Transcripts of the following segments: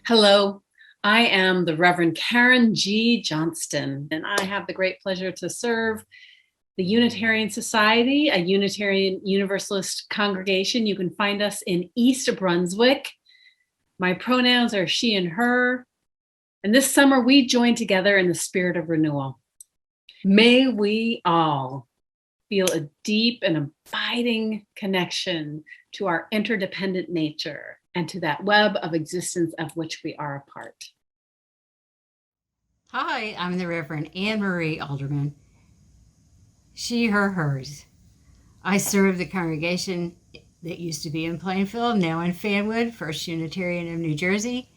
Hello, I am the Reverend Karen G. Johnston, and I have the great pleasure to serve the Unitarian Society, a Unitarian Universalist congregation. You can find us in East Brunswick. My pronouns are she and her. And this summer we join together in the spirit of renewal. May we all feel a deep and abiding connection to our interdependent nature and to that web of existence of which we are a part. Hi, I'm the Reverend Anne Marie Alderman. She, her, hers. I serve the congregation that used to be in Plainfield, now in Fanwood, First Unitarian of New Jersey,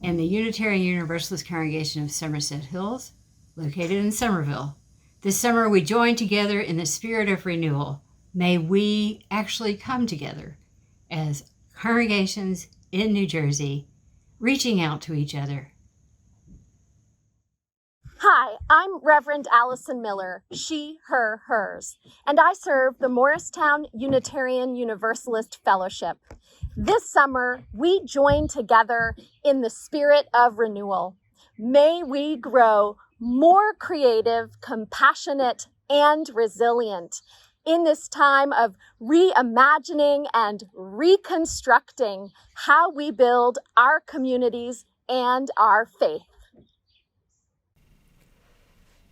and the Unitarian Universalist congregation of Somerset Hills, located in Somerville. This summer we join together in the spirit of renewal. May we actually come together as congregations in New Jersey, reaching out to each other. Hi, I'm Reverend Allison Miller, she, her, hers, and I serve the Morristown Unitarian Universalist Fellowship. This summer, we join together in the spirit of renewal. May we grow more creative, compassionate, and resilient in this time of reimagining and reconstructing how we build our communities and our faith.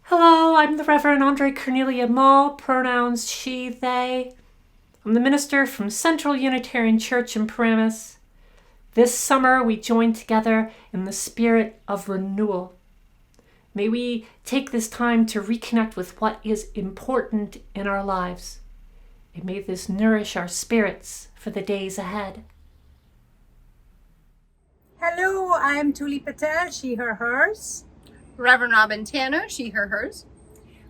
Hello, I'm the Reverend Andre Cornelia Mall, pronouns she, they. I'm the minister from Central Unitarian Church in Paramus. This summer we join together in the spirit of renewal. May we take this time to reconnect with what is important in our lives. And may this nourish our spirits for the days ahead. Hello, I'm Tuli Patel, she, her, hers. Reverend Robin Tanner, she, her, hers.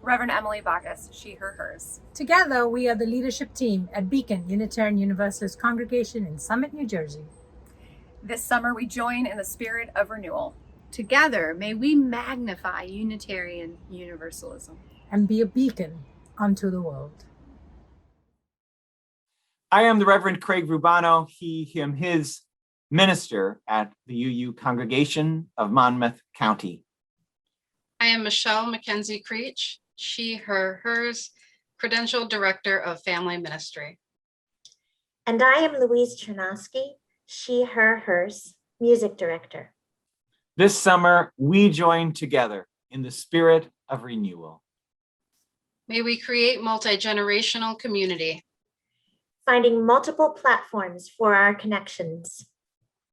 Reverend Emily Bacchus, she, her, hers. Together, we are the leadership team at Beacon Unitarian Universalist Congregation in Summit, New Jersey. This summer, we join in the spirit of renewal. Together, may we magnify Unitarian Universalism and be a beacon unto the world. I am the Reverend Craig Rubano, he, him, his, minister at the UU Congregation of Monmouth County. I am Michelle Mackenzie Creech, she, her, hers, Credential Director of Family Ministry. And I am Louise Chernosky, she, her, hers, Music Director. This summer, we join together in the spirit of renewal. May we create multi-generational community, finding multiple platforms for our connections,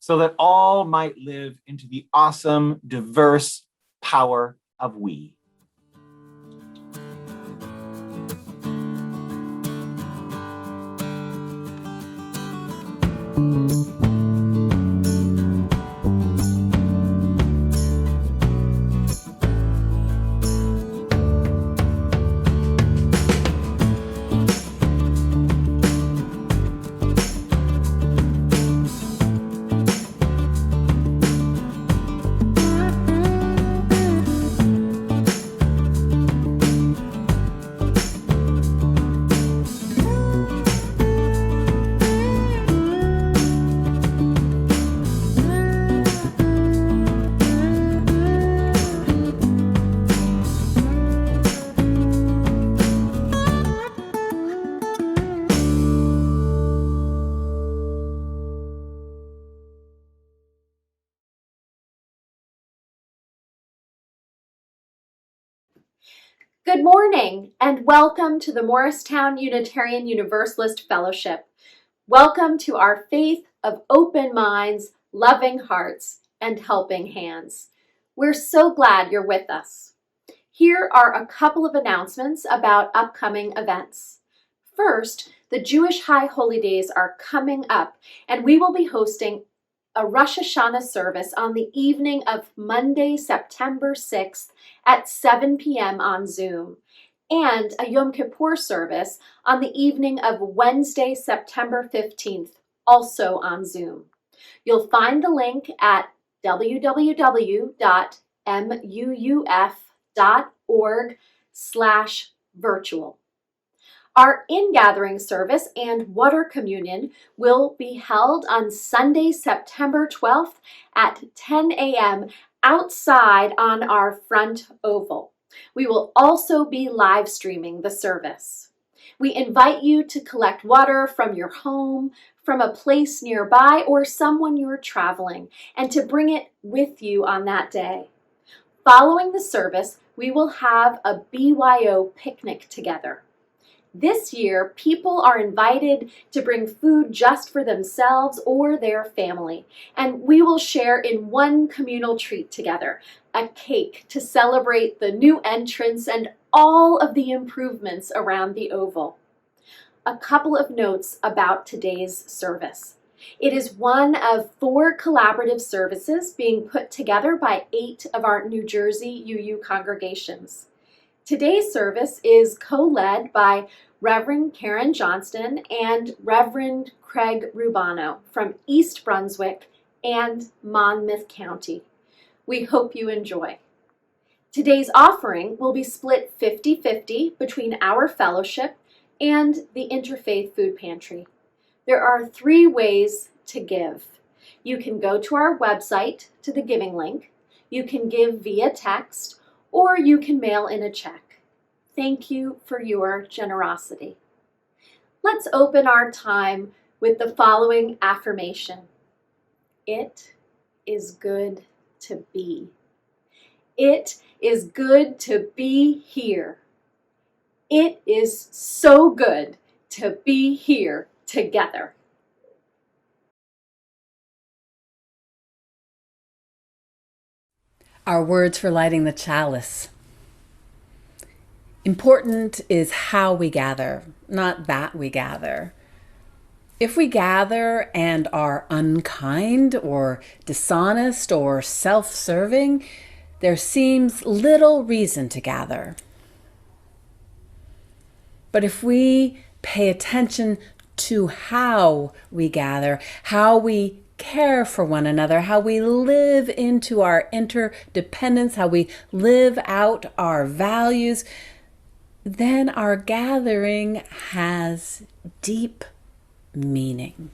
so that all might live into the awesome, diverse power of we. Good morning and welcome to the Morristown Unitarian Universalist Fellowship. Welcome to our faith of open minds, loving hearts, and helping hands. We're so glad you're with us. Here are a couple of announcements about upcoming events. First, the Jewish High Holy Days are coming up, and we will be hosting a Rosh Hashanah service on the evening of Monday, September 6th at 7 p.m. on Zoom, and a Yom Kippur service on the evening of Wednesday, September 15th, also on Zoom. You'll find the link at www.muuf.org/virtual. Our in-gathering service and water communion will be held on Sunday, September 12th at 10 a.m. outside on our front oval. We will also be live streaming the service. We invite you to collect water from your home, from a place nearby, or someone you're traveling, and to bring it with you on that day. Following the service, we will have a BYO picnic together. This year, people are invited to bring food just for themselves or their family, and we will share in one communal treat together, a cake to celebrate the new entrance and all of the improvements around the Oval. A couple of notes about today's service. It is one of 4 collaborative services being put together by 8 of our New Jersey UU congregations. Today's service is co-led by Reverend Karen Johnston and Reverend Craig Rubano from East Brunswick and Monmouth County. We hope you enjoy. Today's offering will be split 50-50 between our fellowship and the Interfaith Food Pantry. There are 3 ways to give. You can go to our website to the giving link, you can give via text, or you can mail in a check. Thank you for your generosity. Let's open our time with the following affirmation. It is good to be. It is good to be here. It is so good to be here together. Our words for lighting the chalice. Important is how we gather, not that we gather. If we gather and are unkind or dishonest or self-serving, there seems little reason to gather. But if we pay attention to how we gather, how we care for one another, how we live into our interdependence, how we live out our values, then our gathering has deep meaning.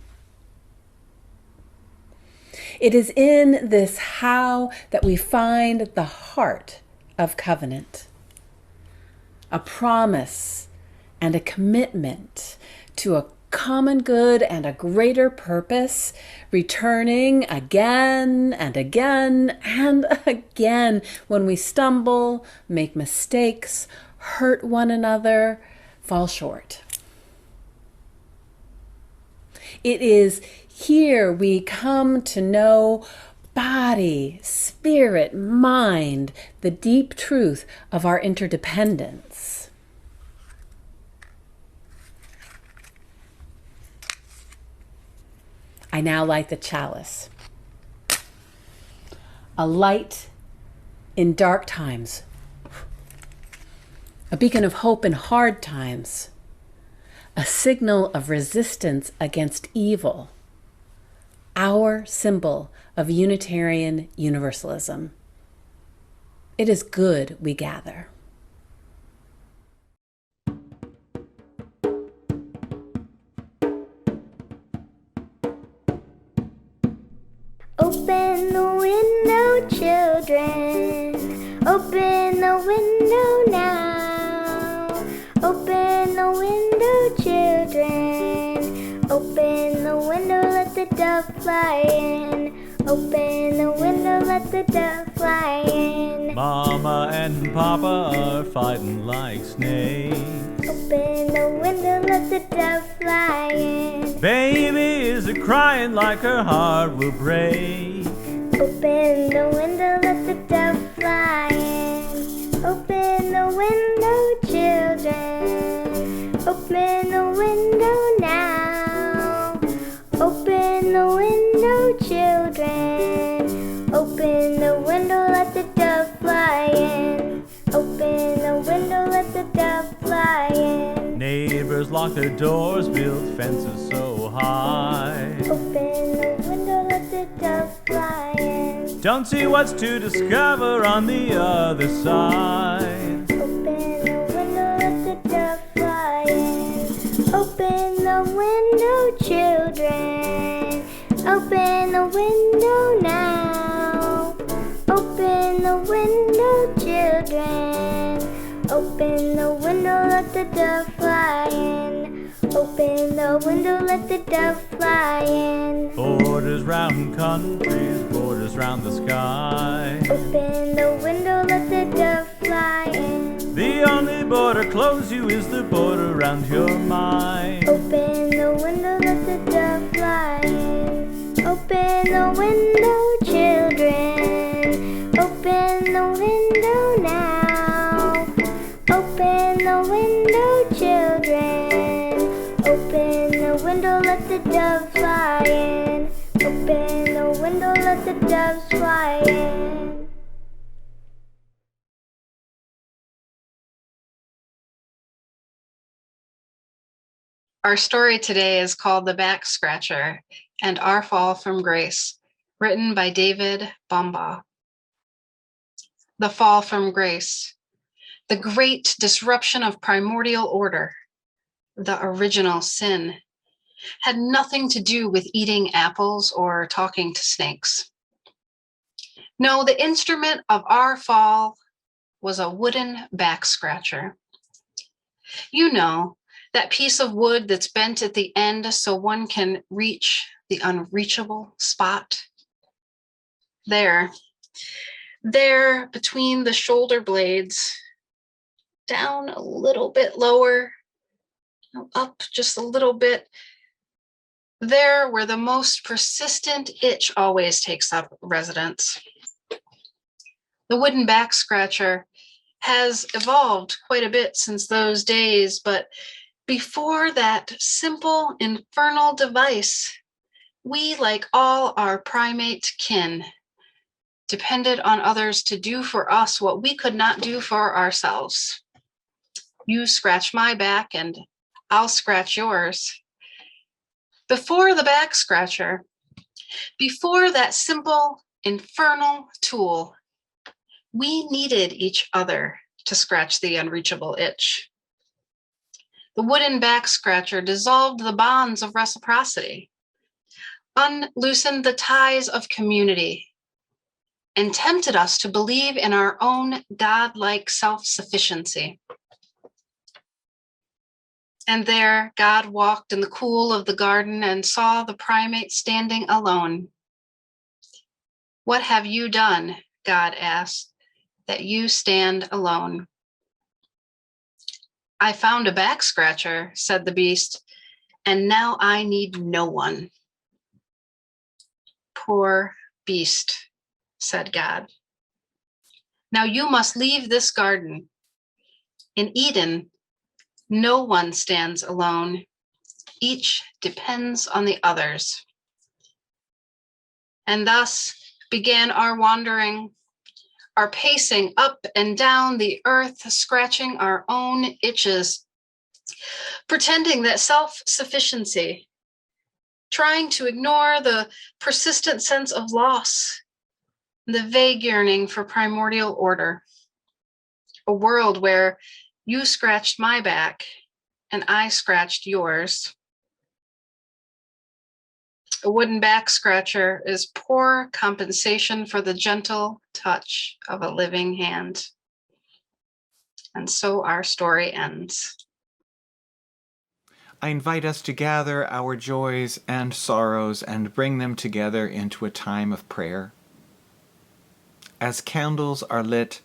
It is in this how that we find the heart of covenant, a promise and a commitment to a common good and a greater purpose, returning again and again and again when we stumble, make mistakes, hurt one another, fall short. It is here we come to know body, spirit, mind, the deep truth of our interdependence. I now light the chalice. A light in dark times. A beacon of hope in hard times. A signal of resistance against evil. Our symbol of Unitarian Universalism. It is good we gather. Open the window, children. Open the window now. Open the window, children. Open the window, let the dove fly in. Open the window, let the dove fly in. Mama and Papa are fighting like snakes. Open the window, let the dove fly in. Baby is a crying like her heart will break. Open the window, let the dove fly in. Open the window, children. Open the window now. Open the window, children. Open the window, let the dove fly in. Open the window, let the dove fly in. Neighbors lock their doors, build fences so high. Open the window, let the dove fly in. Don't see what's to discover on the other side. Open the window, let the dove fly in. the dove fly in. Open the window, let the dove fly in. Borders round countries, borders round the sky. Open the window, let the dove fly in. The only border close you is the border round your mind. Open the window, let the dove fly in. Open the window, children. Open the window now. Open the window, children. Open the window, let the dove fly in. Open the window, let the doves fly in. Our story today is called The Back Scratcher and Our Fall from Grace, written by David Bombaugh. The fall from grace, the great disruption of primordial order, the original sin, had nothing to do with eating apples or talking to snakes. No, the instrument of our fall was a wooden back scratcher. You know, that piece of wood that's bent at the end so one can reach the unreachable spot. There between the shoulder blades, down a little bit lower, up just a little bit, there where the most persistent itch always takes up residence. The wooden back scratcher has evolved quite a bit since those days, but before that simple infernal device, we, like all our primate kin, depended on others to do for us what we could not do for ourselves. You scratch my back and I'll scratch yours. Before the back scratcher, before that simple infernal tool, we needed each other to scratch the unreachable itch. The wooden back scratcher dissolved the bonds of reciprocity, unloosened the ties of community, and tempted us to believe in our own God-like self-sufficiency. And there, God walked in the cool of the garden and saw the primate standing alone. "What have you done," God asked, "that you stand alone?" "I found a back scratcher," said the beast, "and now I need no one." "Poor beast," said God. "Now you must leave this garden. In Eden, no one stands alone. Each depends on the others." And thus began our wandering, our pacing up and down the earth, scratching our own itches, pretending that self-sufficiency, trying to ignore the persistent sense of loss, the vague yearning for primordial order, a world where you scratched my back and I scratched yours. A wooden back scratcher is poor compensation for the gentle touch of a living hand. And so our story ends. I invite us to gather our joys and sorrows and bring them together into a time of prayer. As candles are lit,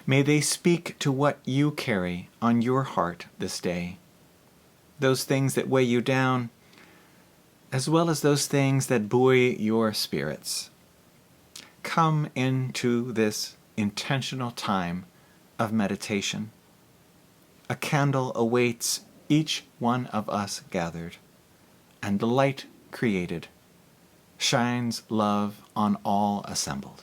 may they speak to what you carry on your heart this day. Those things that weigh you down, as well as those things that buoy your spirits. Come into this intentional time of meditation. A candle awaits each one of us gathered, and the light created shines love on all assembled.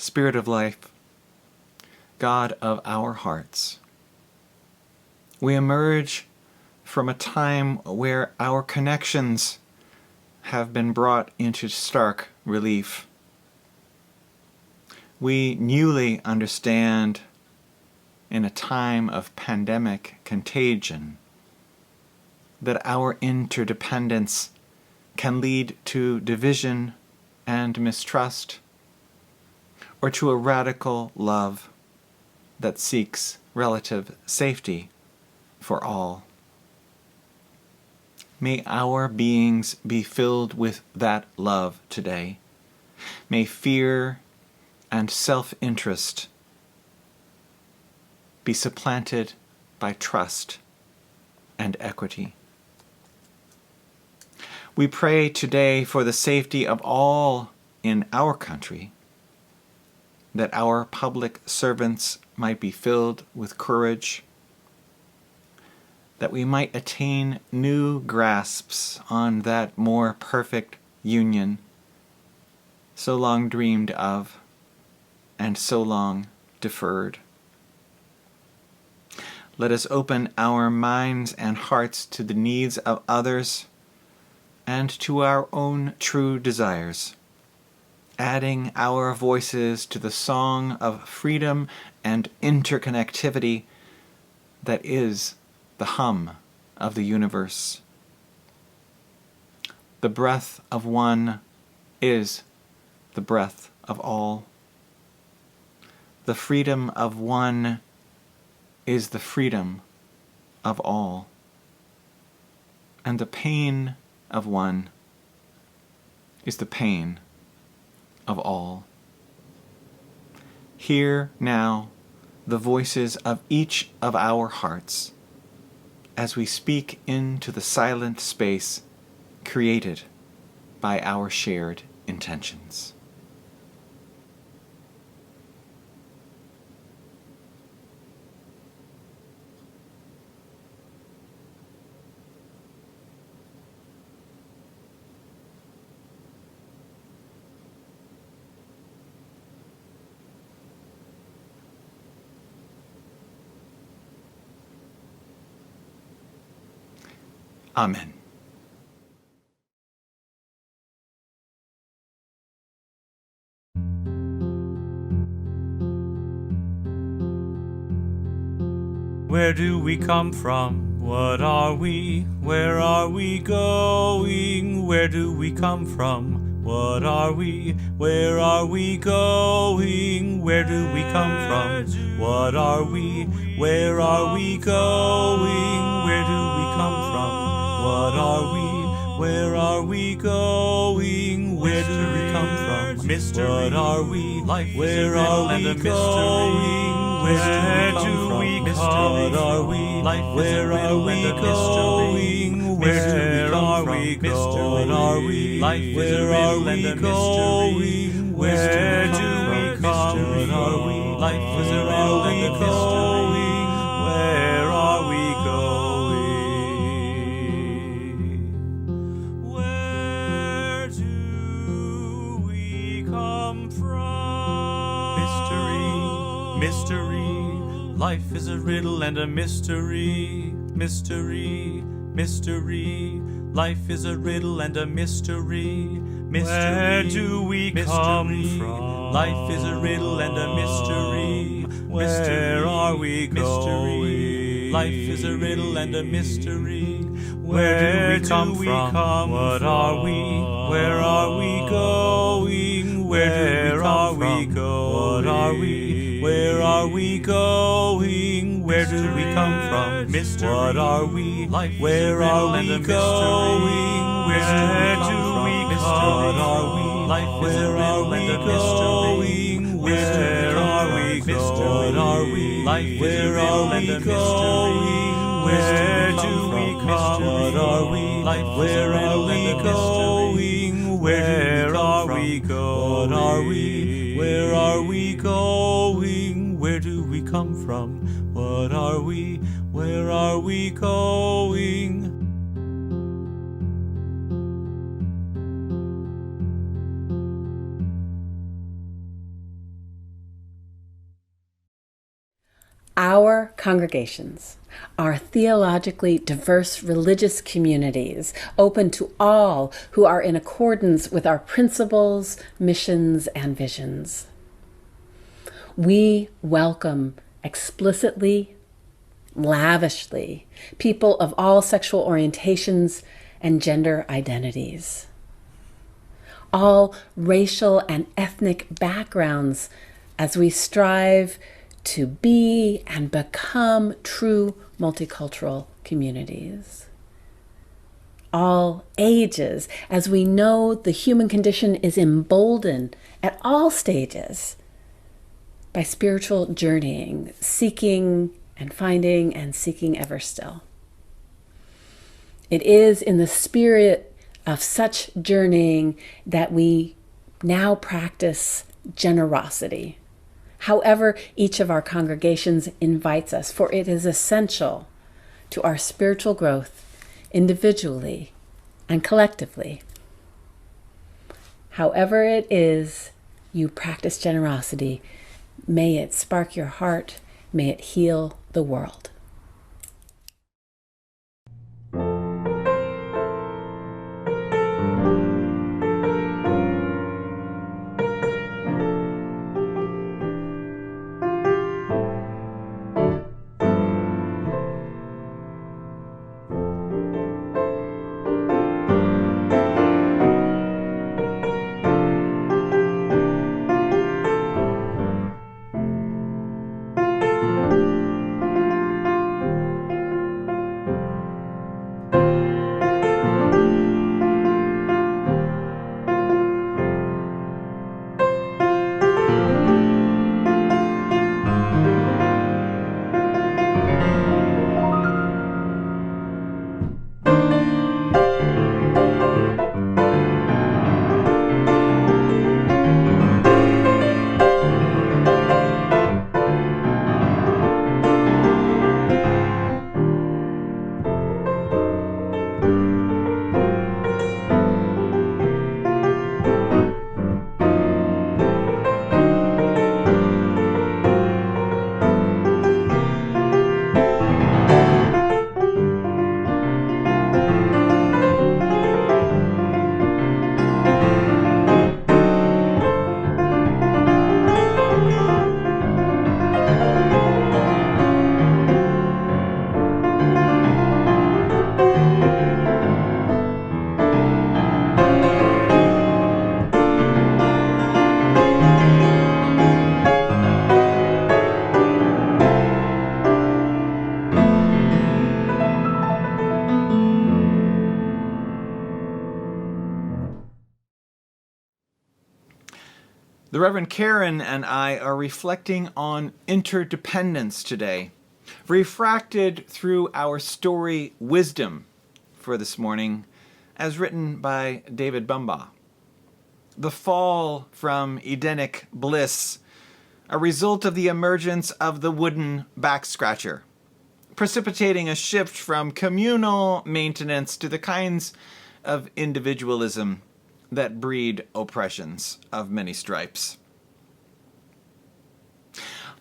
Spirit of life, God of our hearts, we emerge from a time where our connections have been brought into stark relief. We newly understand, in a time of pandemic contagion, that our interdependence can lead to division and mistrust, or to a radical love that seeks relative safety for all. May our beings be filled with that love today. May fear and self-interest be supplanted by trust and equity. We pray today for the safety of all in our country, that our public servants might be filled with courage, that we might attain new grasps on that more perfect union so long dreamed of and so long deferred. Let us open our minds and hearts to the needs of others and to our own true desires, adding our voices to the song of freedom and interconnectivity that is the hum of the universe. The breath of one is the breath of all. The freedom of one is the freedom of all. And the pain of one is the pain of all. Hear now the voices of each of our hearts as we speak into the silent space created by our shared intentions. Amen. Where do we come from? What are we? Where are we going? Where do we come from? What are we? Where are we going? Where do we come from? What are we? Where are we going? Where do we come from? What are we? Where are we going? Where do we come from? Mystery. What are we? Life. Where are we going? Where do we come from? What are we? Life. Where are we going? Where are we going? What are we? Life. Where are we going? Where do we come? What are we? Life. Where are we going? Where are we going? Where do we come from? Mystery, mystery. Life is a riddle and a mystery. Mystery, mystery. Life is a riddle and a mystery. Mystery. Where do we come from? Life is a riddle and a mystery. Where are we going? Life is a riddle and a mystery. Where do we come from? What are we? Where are we going? Where are we going? What are we? Where are we going? Where do we come from? Mystery. What are we? Life. Where are we going? Where do we come? What are we? Life. Where are we going? Where are we going? What are we? Life. Where are we going? Where do we come? What are we? Life. Where are we going? Where are we going? What are we? Where are we going? Where do we come from? What are we? Where are we going? Our congregations are theologically diverse religious communities open to all who are in accordance with our principles, missions, and visions. We welcome explicitly, lavishly, people of all sexual orientations and gender identities, all racial and ethnic backgrounds, as we strive to be and become true multicultural communities. All ages, as we know the human condition is emboldened at all stages by spiritual journeying, seeking and finding and seeking ever still. It is in the spirit of such journeying that we now practice generosity, however each of our congregations invites us, for it is essential to our spiritual growth individually and collectively. However it is you practice generosity, may it spark your heart, may it heal the world. The Reverend Karen and I are reflecting on interdependence today, refracted through our story Wisdom for this morning, as written by David Bumbaugh. The fall from Edenic bliss, a result of the emergence of the wooden back-scratcher, precipitating a shift from communal maintenance to the kinds of individualism that breed oppressions of many stripes.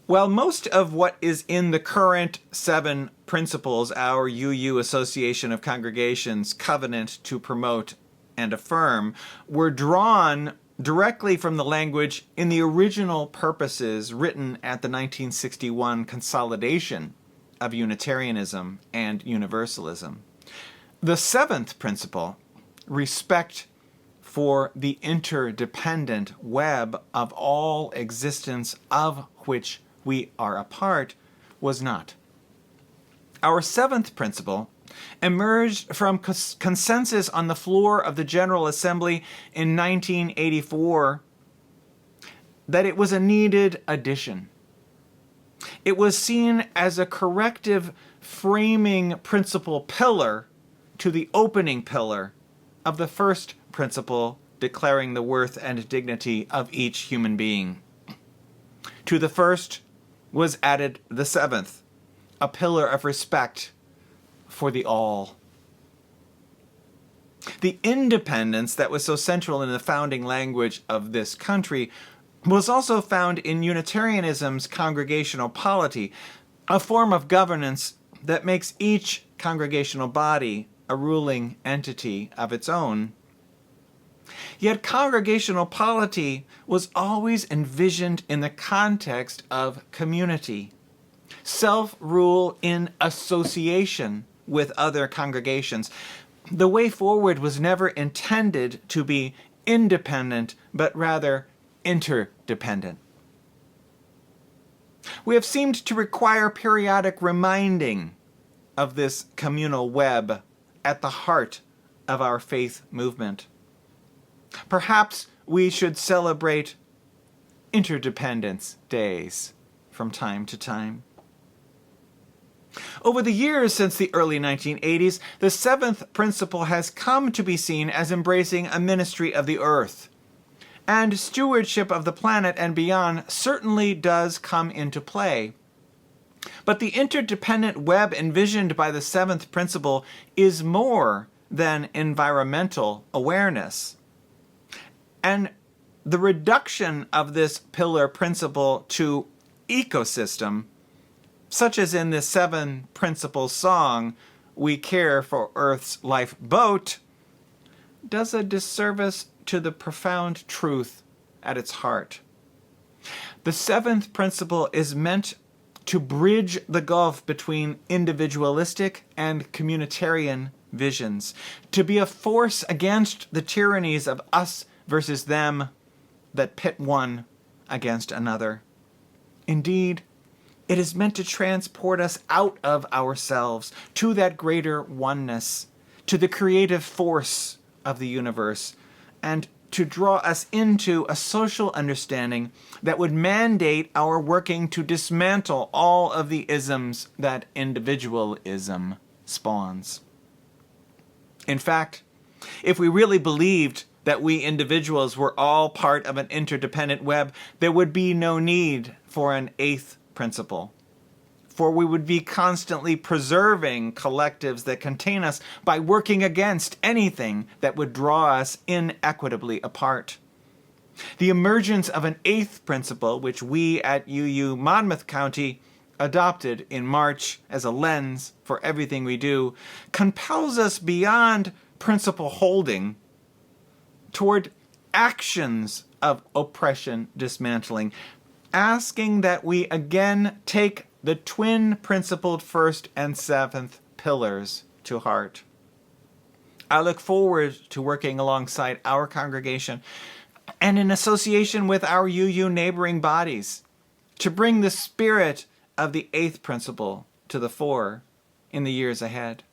While most of what is in the current 7 principles, our UU Association of Congregations covenant to promote and affirm, were drawn directly from the language in the original purposes written at the 1961 consolidation of Unitarianism and Universalism. The 7th principle, respect for the interdependent web of all existence of which we are a part, was not. Our 7th principle emerged from consensus on the floor of the General Assembly in 1984 that it was a needed addition. It was seen as a corrective framing principle pillar to the opening pillar of the first principle declaring the worth and dignity of each human being. To the first was added the 7th, a pillar of respect for the all. The independence that was so central in the founding language of this country was also found in Unitarianism's congregational polity, a form of governance that makes each congregational body a ruling entity of its own. Yet congregational polity was always envisioned in the context of community, self-rule in association with other congregations. The way forward was never intended to be independent, but rather interdependent. We have seemed to require periodic reminding of this communal web at the heart of our faith movement. Perhaps we should celebrate Interdependence days from time to time. Over the years since the early 1980s, the seventh principle has come to be seen as embracing a ministry of the earth. And stewardship of the planet and beyond certainly does come into play. But the interdependent web envisioned by the seventh principle is more than environmental awareness. And the reduction of this pillar principle to ecosystem, such as in the seven principles song, "We Care for Earth's Lifeboat," does a disservice to the profound truth at its heart. The seventh principle is meant to bridge the gulf between individualistic and communitarian visions, to be a force against the tyrannies of us versus them that pit one against another. Indeed, it is meant to transport us out of ourselves to that greater oneness, to the creative force of the universe, and to draw us into a social understanding that would mandate our working to dismantle all of the isms that individualism spawns. In fact, if we really believed that we individuals were all part of an interdependent web, there would be no need for an eighth principle. For we would be constantly preserving collectives that contain us by working against anything that would draw us inequitably apart. The emergence of an eighth principle, which we at UU Monmouth County adopted in March as a lens for everything we do, compels us beyond principle holding toward actions of oppression dismantling, asking that we again take the twin principled first and seventh pillars to heart. I look forward to working alongside our congregation and in association with our UU neighboring bodies to bring the spirit of the eighth principle to the fore in the years ahead.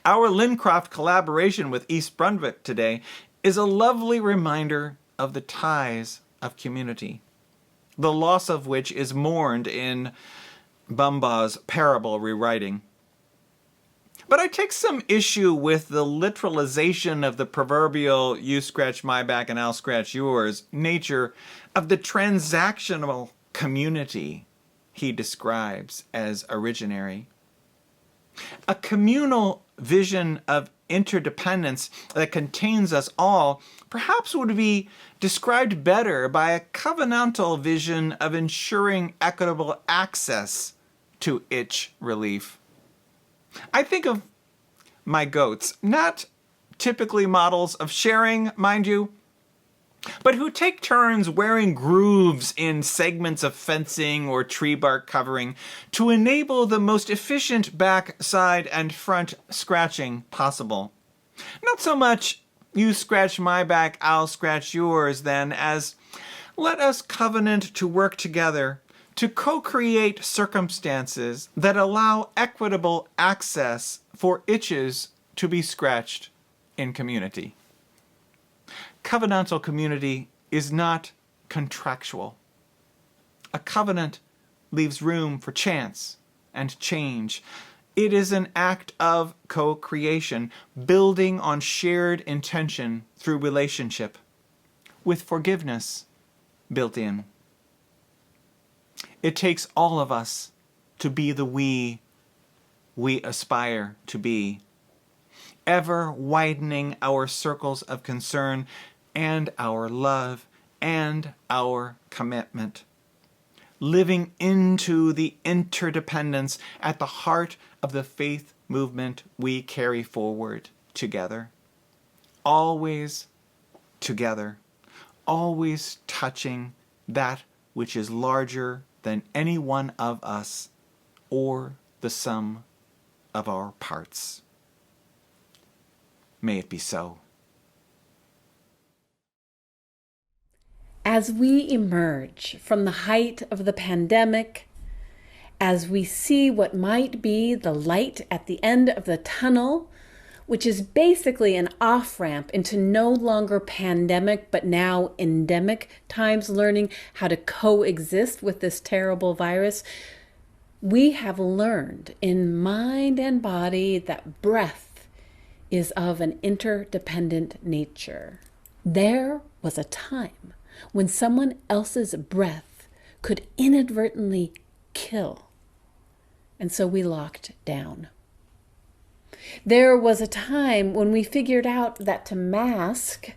Our Lincroft collaboration with East Brunswick today is a lovely reminder of the ties of community, the loss of which is mourned in Bumbaugh's parable rewriting. But I take some issue with the literalization of the proverbial "you scratch my back and I'll scratch yours" nature of the transactional community he describes as originary. A communal vision of interdependence that contains us all perhaps would be described better by a covenantal vision of ensuring equitable access to itch relief. I think of my goats, not typically models of sharing, mind you, but who take turns wearing grooves in segments of fencing or tree bark covering to enable the most efficient back, side, and front scratching possible. Not so much "you scratch my back, I'll scratch yours," then, as let us covenant to work together to co-create circumstances that allow equitable access for itches to be scratched in community. Covenantal community is not contractual. A covenant leaves room for chance and change. It is an act of co-creation, building on shared intention through relationship, with forgiveness built in. It takes all of us to be the we aspire to be, ever widening our circles of concern and our love and our commitment. living into the interdependence at the heart of the faith movement we carry forward together. Always together, always touching that which is larger than any one of us or the sum of our parts. May it be so. As we emerge from the height of the pandemic, as we see what might be the light at the end of the tunnel, which is basically an off-ramp into no longer pandemic, but now endemic times, learning how to coexist with this terrible virus, we have learned in mind and body that breath is of an interdependent nature. There was a time when someone else's breath could inadvertently kill, and so we locked down. There was a time when we figured out that to mask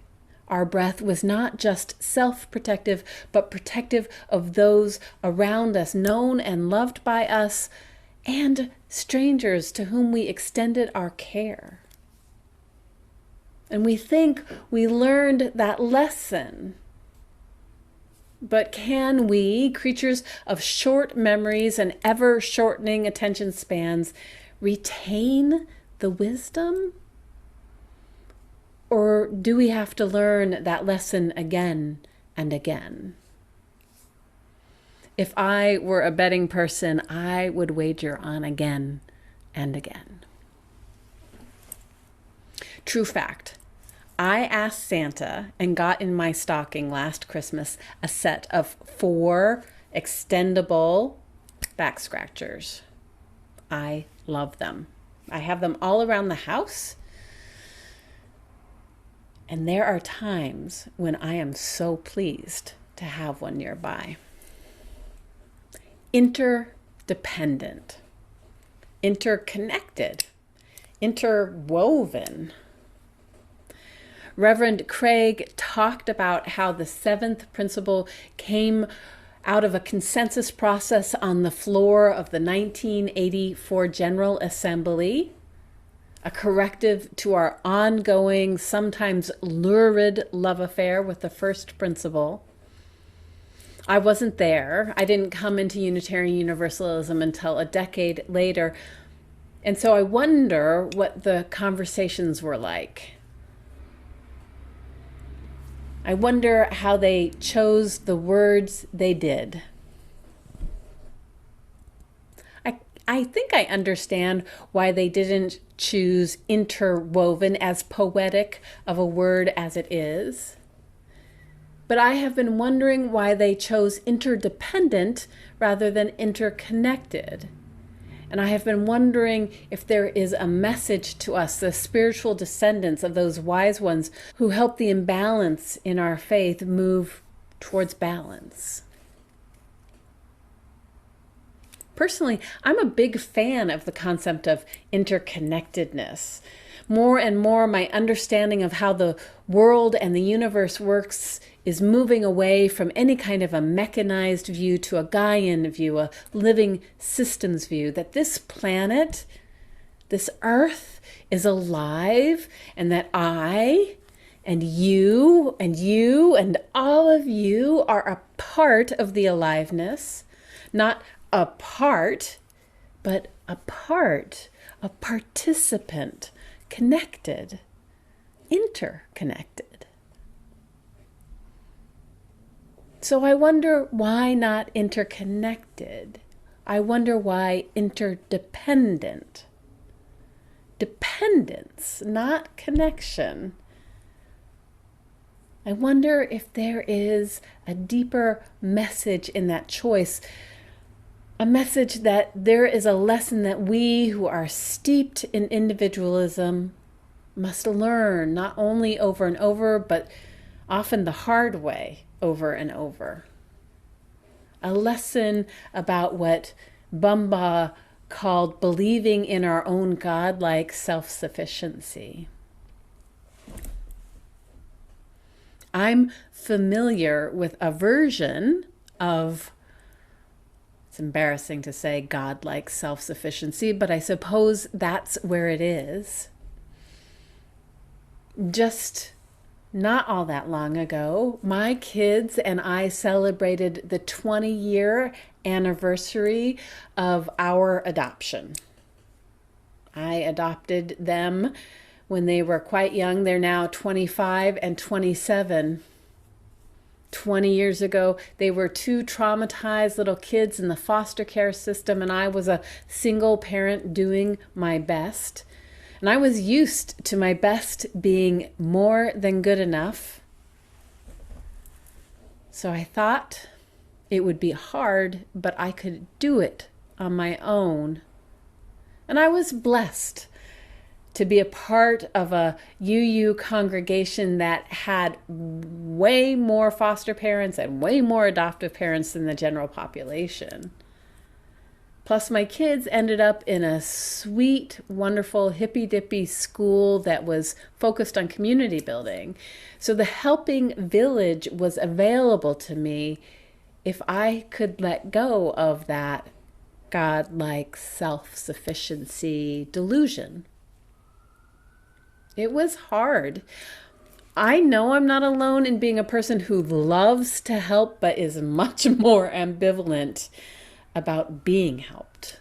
our breath was not just self-protective, but protective of those around us, known and loved by us, and strangers to whom we extended our care. And we think we learned that lesson. But can we, creatures of short memories and ever-shortening attention spans, retain the wisdom? Or do we have to learn that lesson again and again? If I were a betting person, I would wager on again and again. True fact. I asked Santa and got in my stocking last Christmas a set of 4 extendable back scratchers. I love them. I have them all around the house. And there are times when I am so pleased to have one nearby. Interdependent, interconnected, interwoven. Reverend Craig talked about how the 7th principle came out of a consensus process on the floor of the 1984 General Assembly, a corrective to our ongoing, sometimes lurid love affair with the first principle. I wasn't there. I didn't come into Unitarian Universalism until a decade later, and so I wonder what the conversations were like. I wonder how they chose the words they did. I think I understand why they didn't choose interwoven, as poetic of a word as it is. But I have been wondering why they chose interdependent rather than interconnected. And I have been wondering if there is a message to us, the spiritual descendants of those wise ones who help the imbalance in our faith move towards balance. Personally, I'm a big fan of the concept of interconnectedness. More and more, my understanding of how the world and the universe works is moving away from any kind of a mechanized view to a Gaian view, a living systems view, that this planet, this earth, is alive, and that I and you and all of you are a part of the aliveness, not a part, but a part, a participant, connected, interconnected. So I wonder why not interconnected? I wonder why interdependent? Dependence, not connection. I wonder if there is a deeper message in that choice. A message that there is a lesson that we who are steeped in individualism must learn, not only over and over, but often the hard way over and over. A lesson about what Bumba called believing in our own godlike self-sufficiency. I'm familiar with a version of It's embarrassing to say godlike self-sufficiency, but I suppose that's where it is. Just not all that long ago, my kids and I celebrated the 20-year anniversary of our adoption. I adopted them when they were quite young. They're now 25 and 27. 20 years ago, they were two traumatized little kids in the foster care system, and I was a single parent doing my best. And I was used to my best being more than good enough. So I thought it would be hard, but I could do it on my own. And I was blessed to be a part of a UU congregation that had way more foster parents and way more adoptive parents than the general population. Plus, my kids ended up in a sweet, wonderful, hippy-dippy school that was focused on community building. So the helping village was available to me if I could let go of that godlike self-sufficiency delusion. It was hard. I know I'm not alone in being a person who loves to help, but is much more ambivalent about being helped.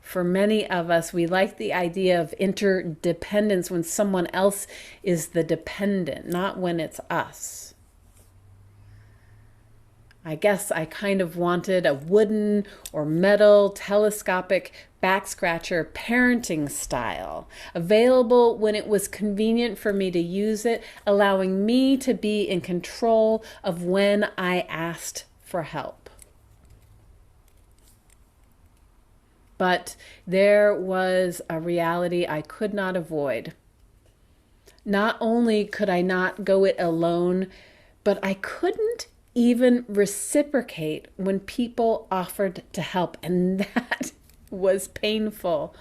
For many of us, we like the idea of interdependence when someone else is the dependent, not when it's us. I guess I kind of wanted a wooden or metal telescopic back scratcher parenting style, available when it was convenient for me to use it, allowing me to be in control of when I asked for help. But there was a reality I could not avoid. Not only could I not go it alone, but I couldn't even reciprocate when people offered to help, and that was painful.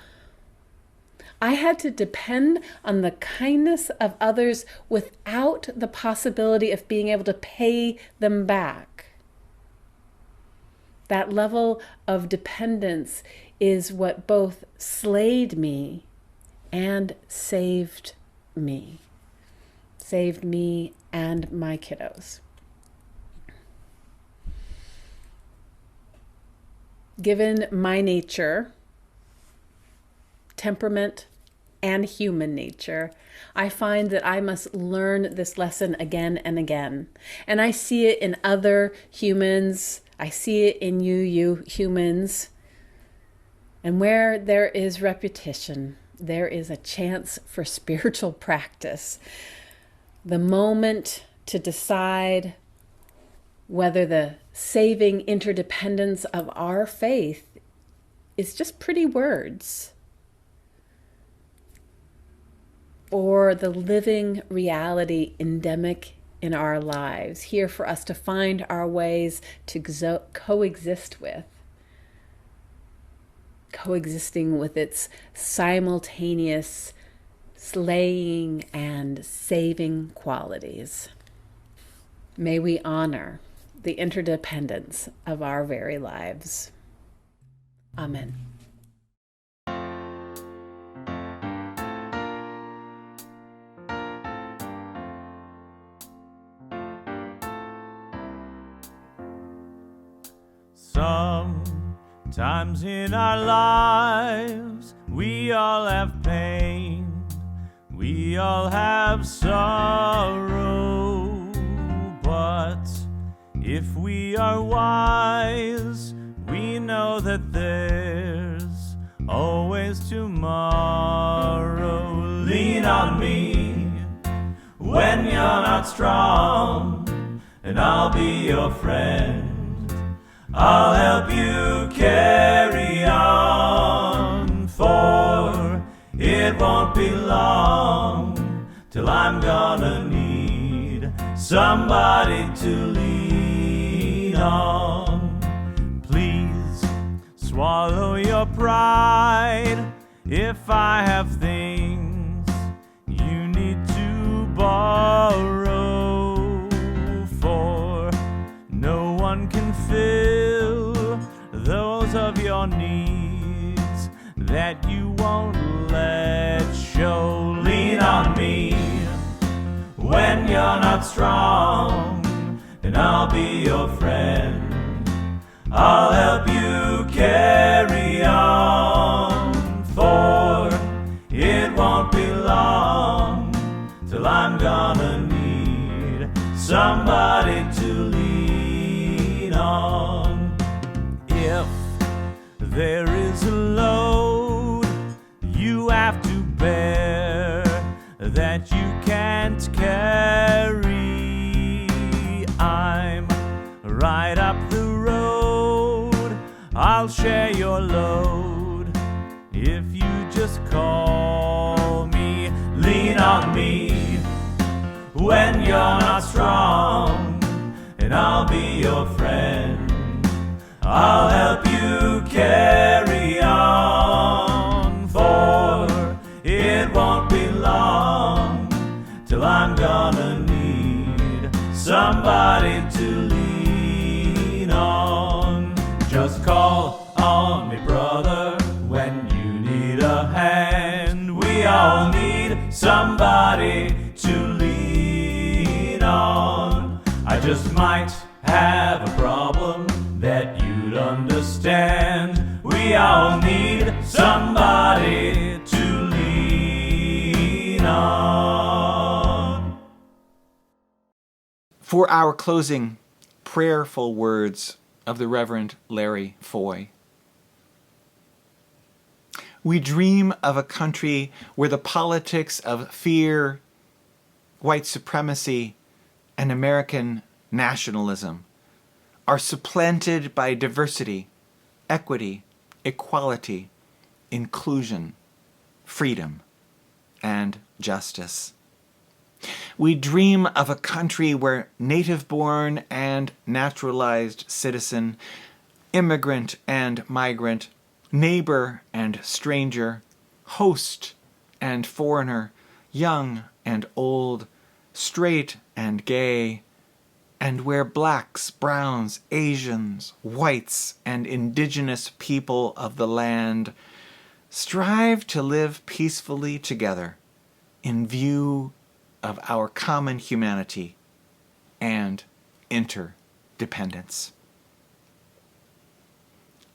I had to depend on the kindness of others without the possibility of being able to pay them back. That level of dependence is what both slayed me and saved me. Saved me and my kiddos. Given my nature, temperament, and human nature, I find that I must learn this lesson again and again. And I see it in other humans. I see it in you humans. And where there is repetition, there is a chance for spiritual practice. The moment to decide whether the saving interdependence of our faith is just pretty words, or the living reality endemic in our lives, here for us to find our ways to coexist with. Coexisting with its simultaneous slaying and saving qualities. May we honor the interdependence of our very lives. Amen. Sometimes in our lives, we all have pain, we all have sorrow, but if we are wise, we know that there's always tomorrow. Lean on me when you're not strong, and I'll be your friend. I'll help you carry on, for it won't be long till I'm gonna need somebody to lean on. Please swallow your pride if I have things you need to borrow, for no one can fill your needs that you won't let show. Lean on me when you're not strong, and I'll be your friend. I'll help you carry on, for it won't be long till I'm gonna need somebody to lean on. If there is a load you have to bear that you can't carry, I'm right up the road. I'll share your load if you just call me. Lean on me when you're not strong, and I'll be your friend. I'll help you carry on, for it won't be long till I'm gonna need somebody to lean on. Just call on me, brother, when you need a hand. We all need somebody to lean on. I just might have a problem that you'd understand. We all need somebody to lean on. For our closing, prayerful words of the Reverend Larry Foy. We dream of a country where the politics of fear, white supremacy, and American nationalism are supplanted by diversity, equity, equality, inclusion, freedom, and justice. We dream of a country where native-born and naturalized citizen, immigrant and migrant, neighbor and stranger, host and foreigner, young and old, straight and gay, and where blacks, browns, Asians, whites, and indigenous people of the land strive to live peacefully together in view of our common humanity and interdependence.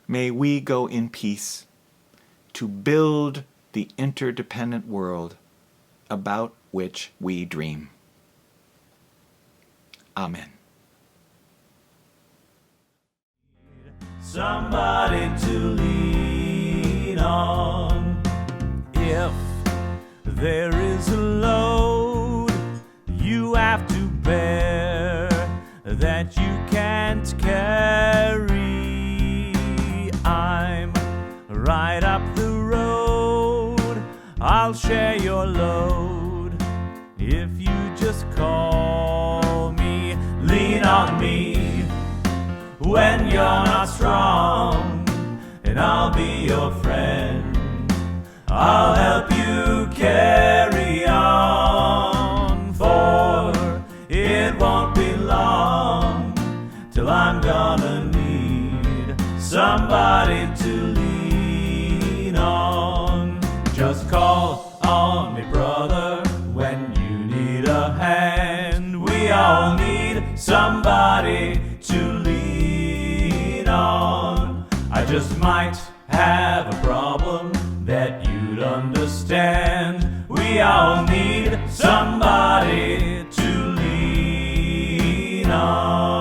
May we go in peace to build the interdependent world about which we dream. Amen. Somebody to lean on. If there is a load you have to bear that you can't carry, I'm right up the road. I'll share your load if you just call me. Lean on me when you're not strong, and I'll be your friend. I'll help you carry on, for it won't be long till I'm gonna need somebody to lean on. Just call on me, brother, when you need a hand. We all need somebody to lean on. I just might have a problem that you'd understand. We all need somebody to lean on.